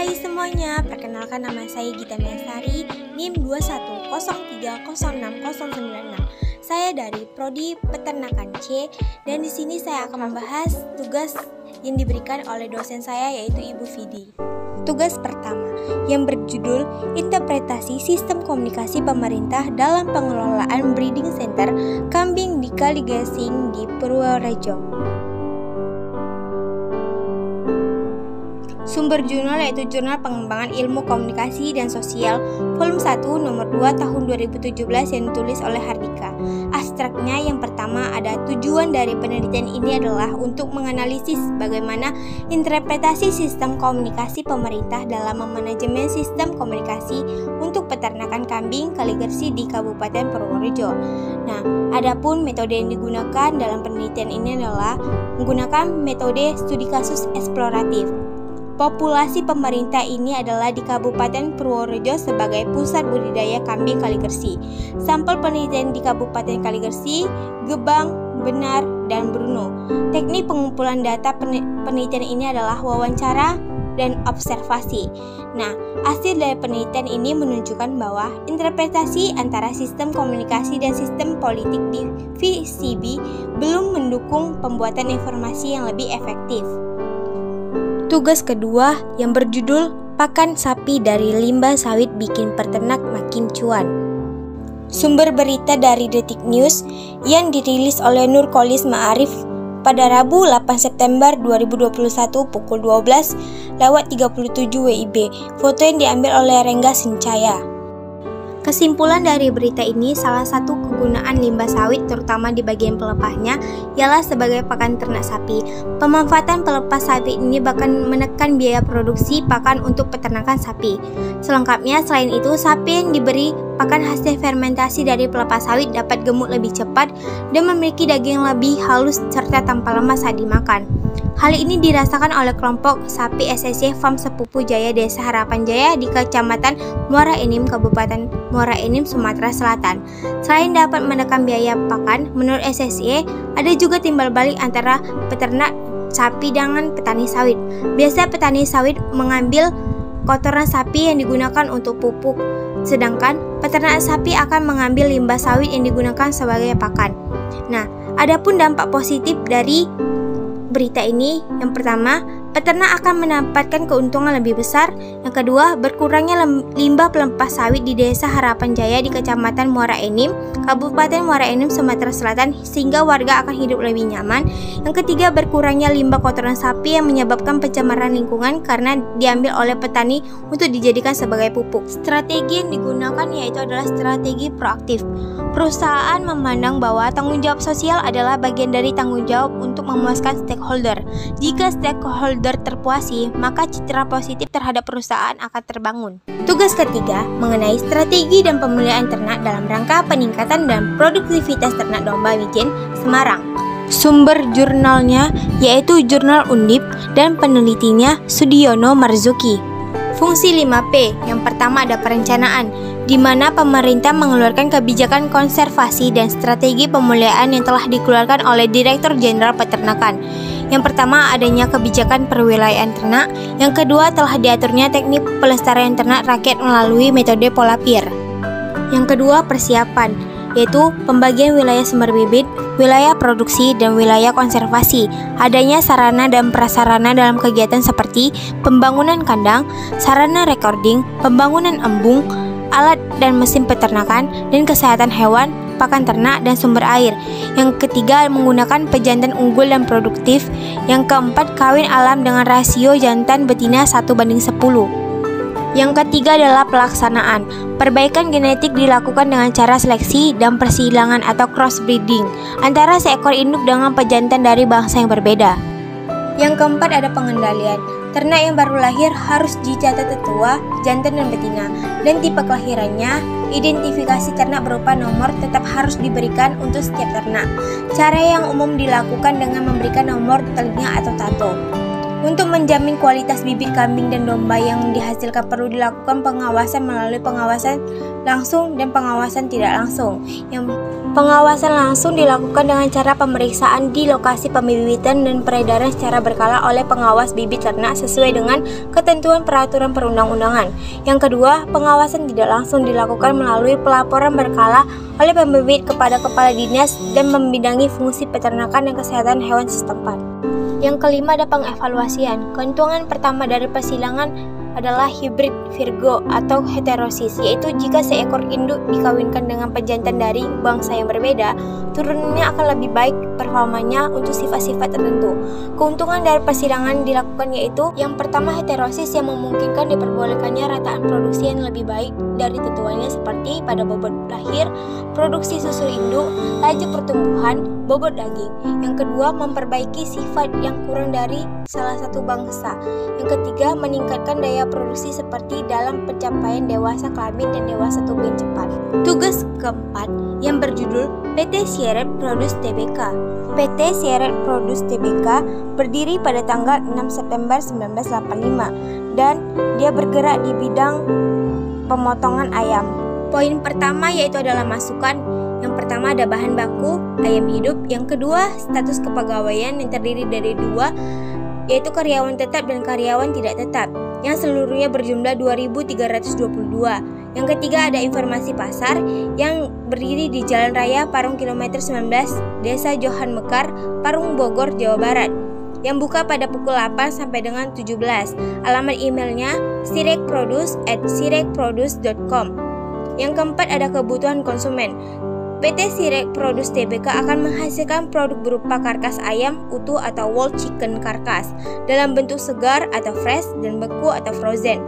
Hai semuanya, perkenalkan nama saya Gita Mesari, NIM 2103060096. Saya dari Prodi Peternakan C, dan di sini saya akan membahas tugas yang diberikan oleh dosen saya, yaitu Ibu Vidi. Tugas pertama yang berjudul Interpretasi Sistem Komunikasi Pemerintah dalam Pengelolaan Breeding Center Kambing di Kaligasing di Purworejo. Sumber jurnal yaitu Jurnal Pengembangan Ilmu Komunikasi dan Sosial Volume 1 Nomor 2 Tahun 2017 yang ditulis oleh Hardika. Abstraknya yang pertama ada tujuan dari penelitian ini adalah untuk menganalisis bagaimana interpretasi sistem komunikasi pemerintah dalam memanajemen sistem komunikasi untuk peternakan kambing Kaligersi di Kabupaten Purworejo. Nah, adapun metode yang digunakan dalam penelitian ini adalah menggunakan metode studi kasus eksploratif. Populasi pemerintah ini adalah di Kabupaten Purworejo sebagai pusat budidaya kambing Kaligersi. Sampel penelitian di Kabupaten Kaligersi, Gebang, Benar, dan Bruno. Teknik pengumpulan data penelitian ini adalah wawancara dan observasi. Nah, hasil dari penelitian ini menunjukkan bahwa interpretasi antara sistem komunikasi dan sistem politik di VCB belum mendukung pembuatan informasi yang lebih efektif. Tugas kedua yang berjudul Pakan Sapi dari Limbah Sawit Bikin Peternak Makin Cuan. Sumber berita dari Detik News yang dirilis oleh Nurkolis Ma'arif pada Rabu 8 September 2021 pukul 12:37 WIB. Foto yang diambil oleh Rengga Sincaya. Kesimpulan dari berita ini, salah satu kegunaan limbah sawit terutama di bagian pelepahnya ialah sebagai pakan ternak sapi. Pemanfaatan pelepas sapi ini bahkan menekan biaya produksi pakan untuk peternakan sapi. Selengkapnya, selain itu, sapi yang diberi pakan hasil fermentasi dari pelepas sawit dapat gemuk lebih cepat dan memiliki daging lebih halus serta tanpa lemas saat dimakan. Hal ini dirasakan oleh kelompok sapi SSC Farm Sepupu Jaya Desa Harapan Jaya di Kecamatan Muara Enim, Kabupaten Muara Enim, Sumatera Selatan. Selain dapat menekan biaya pakan, menurut SSC ada juga timbal balik antara peternak sapi dengan petani sawit. Biasa petani sawit mengambil kotoran sapi yang digunakan untuk pupuk, sedangkan peternak sapi akan mengambil limbah sawit yang digunakan sebagai pakan. Nah, adapun dampak positif dari berita ini, yang pertama, peternak akan mendapatkan keuntungan lebih besar. Yang kedua, berkurangnya limbah pelepas sawit di Desa Harapan Jaya di Kecamatan Muara Enim, Kabupaten Muara Enim, Sumatera Selatan, sehingga warga akan hidup lebih nyaman. Yang ketiga, berkurangnya limbah kotoran sapi yang menyebabkan pencemaran lingkungan karena diambil oleh petani untuk dijadikan sebagai pupuk. Strategi yang digunakan yaitu adalah strategi proaktif. Perusahaan memandang bahwa tanggung jawab sosial adalah bagian dari tanggung jawab untuk memuaskan stakeholder. Jika stakeholder terpuasi, maka citra positif terhadap perusahaan akan terbangun. Tugas ketiga mengenai strategi dan pemeliharaan ternak dalam rangka peningkatan dan produktivitas ternak domba wijen Semarang. Sumber jurnalnya yaitu Jurnal Undip dan penelitinya Sudiono Marzuki. Fungsi 5P, yang pertama ada perencanaan, di mana pemerintah mengeluarkan kebijakan konservasi dan strategi pemeliharaan yang telah dikeluarkan oleh Direktur Jenderal Peternakan. Yang pertama, adanya kebijakan perwilayahan ternak. Yang kedua, telah diaturnya teknik pelestarian ternak rakyat melalui metode pola PIR. Yang kedua, persiapan, yaitu pembagian wilayah sumber bibit, wilayah produksi, dan wilayah konservasi. Adanya sarana dan prasarana dalam kegiatan seperti pembangunan kandang, sarana recording, pembangunan embung, alat dan mesin peternakan, dan kesehatan hewan, pakan ternak, dan sumber air. Yang ketiga, menggunakan pejantan unggul dan produktif. Yang keempat, kawin alam dengan rasio jantan betina 1:10. Yang ketiga adalah pelaksanaan. Perbaikan genetik dilakukan dengan cara seleksi dan persilangan atau crossbreeding antara seekor induk dengan pejantan dari bangsa yang berbeda. Yang keempat ada pengendalian. Ternak yang baru lahir harus dicatat tetua, jantan dan betina, dan tipe kelahirannya. Identifikasi ternak berupa nomor tetap harus diberikan untuk setiap ternak. Cara yang umum dilakukan dengan memberikan nomor telinga atau tato. Untuk menjamin kualitas bibit kambing dan domba yang dihasilkan perlu dilakukan pengawasan melalui pengawasan langsung dan pengawasan tidak langsung. Yang pengawasan langsung dilakukan dengan cara pemeriksaan di lokasi pembibitan dan peredaran secara berkala oleh pengawas bibit ternak sesuai dengan ketentuan peraturan perundang-undangan. Yang kedua, pengawasan tidak langsung dilakukan melalui pelaporan berkala oleh pembibit kepada kepala dinas dan membidangi fungsi peternakan dan kesehatan hewan setempat. Yang kelima ada pengevaluasian. Keuntungan pertama dari persilangan adalah hybrid virgo atau heterosis, yaitu jika seekor induk dikawinkan dengan pejantan dari bangsa yang berbeda, turunannya akan lebih baik performanya untuk sifat-sifat tertentu. Keuntungan dari persilangan dilakukan yaitu yang pertama heterosis yang memungkinkan diperbolehkannya rataan produksi yang lebih baik dari tentuannya seperti pada bobot lahir, produksi susu induk, laju pertumbuhan, bobot daging. Yang kedua, memperbaiki sifat yang kurang dari salah satu bangsa. Yang ketiga, meningkatkan daya produksi seperti dalam pencapaian dewasa kelamin dan dewasa tubuh yang cepat. Tugas keempat yang berjudul PT Sierra Produce Tbk. PT Sierra Produce Tbk berdiri pada tanggal 6 September 1985 dan dia bergerak di bidang pemotongan ayam. Poin pertama yaitu adalah masukan. Yang pertama ada bahan baku ayam hidup. Yang kedua, status kepegawaian yang terdiri dari dua, yaitu karyawan tetap dan karyawan tidak tetap, yang seluruhnya berjumlah 2.322. Yang ketiga ada informasi pasar yang berdiri di Jalan Raya Parung kilometer 19, Desa Johan Mekar, Parung, Bogor, Jawa Barat, yang buka pada pukul 8 sampai dengan 17. Alamat emailnya sirekproduce@sirekproduce.com. Yang keempat ada kebutuhan konsumen. PT Sierra Produce Tbk akan menghasilkan produk berupa karkas ayam utuh atau whole chicken karkas dalam bentuk segar atau fresh dan beku atau frozen.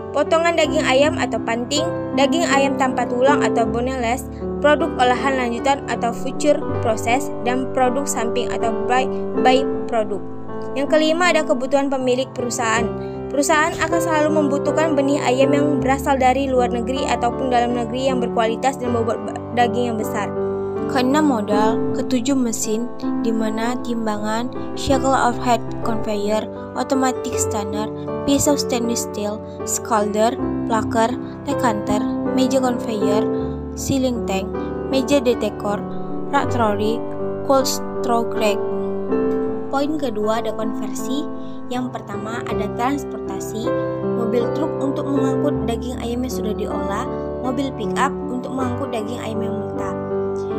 Potongan daging ayam atau panting, daging ayam tanpa tulang atau boneless, produk olahan lanjutan atau future process, dan produk samping atau by product. Yang kelima ada kebutuhan pemilik perusahaan. Perusahaan akan selalu membutuhkan benih ayam yang berasal dari luar negeri ataupun dalam negeri yang berkualitas dan bobot daging yang besar. Keenam modal, ketujuh mesin, di mana timbangan, shackle overhead conveyor, automatic standard, pisau stainless steel, scalder, plucker, decanter, meja conveyor, sealing tank, meja detektor, rak trolley, cold straw rack. Poin kedua ada konversi. Yang pertama ada transportasi, mobil truk untuk mengangkut daging ayam yang sudah diolah, mobil pick up untuk mengangkut daging ayam yang mentah.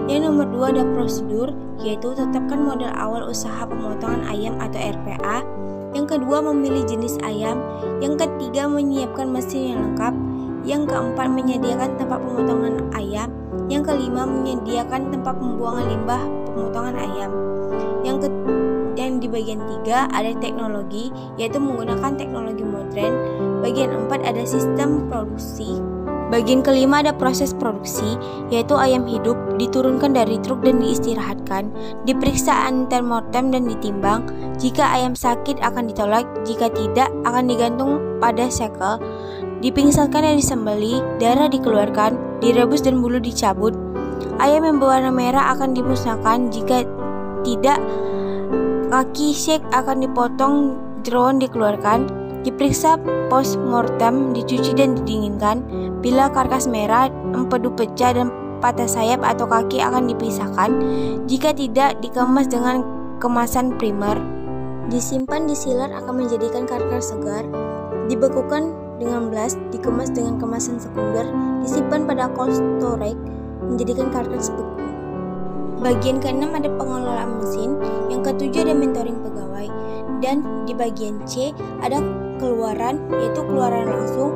Yang nomor dua ada prosedur, yaitu tetapkan modal awal usaha pemotongan ayam atau RPA. Yang kedua memilih jenis ayam. Yang ketiga menyiapkan mesin yang lengkap. Yang keempat menyediakan tempat pemotongan ayam. Yang kelima menyediakan tempat pembuangan limbah pemotongan ayam. Yang di bagian 3 ada teknologi, yaitu menggunakan teknologi modern. Bagian 4 ada sistem produksi. Bagian kelima ada proses produksi, yaitu ayam hidup diturunkan dari truk dan diistirahatkan, diperiksa antemortem dan ditimbang. Jika ayam sakit akan ditolak, jika tidak akan digantung pada shackle, dipingsankan dan disembelih, darah dikeluarkan, direbus dan bulu dicabut. Ayam yang berwarna merah akan dimusnahkan, jika tidak kaki shake akan dipotong, jeroan dikeluarkan, diperiksa post mortem, dicuci dan didinginkan. Bila karkas merah, empedu pecah dan patah sayap atau kaki akan dipisahkan. Jika tidak, dikemas dengan kemasan primer. Disimpan di sealer akan menjadikan karkas segar. Dibekukan dengan blast, dikemas dengan kemasan sekunder. Disimpan pada cold storage, menjadikan karkas beku. Bagian ke-6 ada pengelolaan mesin, yang ke-7 ada mentoring pegawai, dan di bagian C ada keluaran, yaitu keluaran langsung.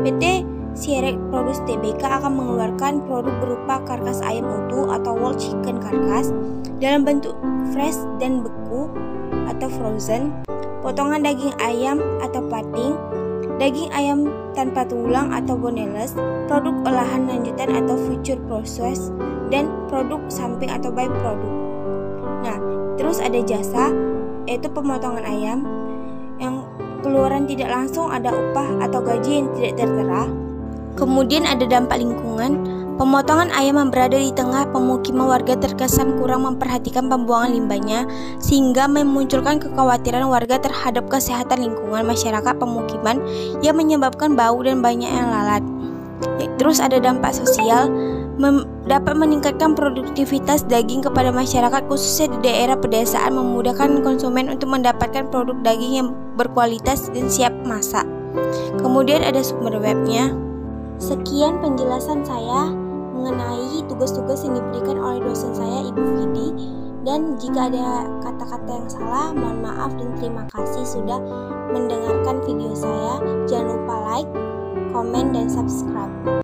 PT Sierra Produce Tbk akan mengeluarkan produk berupa karkas ayam utuh atau whole chicken karkas dalam bentuk fresh dan beku atau frozen, potongan daging ayam atau pating, daging ayam tanpa tulang atau boneless, produk olahan lanjutan atau future process, dan produk samping atau by product. Nah, terus ada jasa, yaitu pemotongan ayam. Yang keluaran tidak langsung ada upah atau gaji yang tidak tertera. Kemudian ada dampak lingkungan, Pemotongan ayam yang berada di tengah pemukiman warga terkesan kurang memperhatikan pembuangan limbahnya, sehingga memunculkan kekhawatiran warga terhadap kesehatan lingkungan masyarakat pemukiman yang menyebabkan bau dan banyak yang lalat. Terus ada dampak sosial, dapat meningkatkan produktivitas daging kepada masyarakat khususnya di daerah pedesaan, memudahkan konsumen untuk mendapatkan produk daging yang berkualitas dan siap masak. Kemudian ada sumber webnya. Sekian penjelasan saya mengenai tugas-tugas yang diberikan oleh dosen saya, Ibu Vidi. Dan jika ada kata-kata yang salah, mohon maaf dan terima kasih sudah mendengarkan video saya. Jangan lupa like, komen, dan subscribe.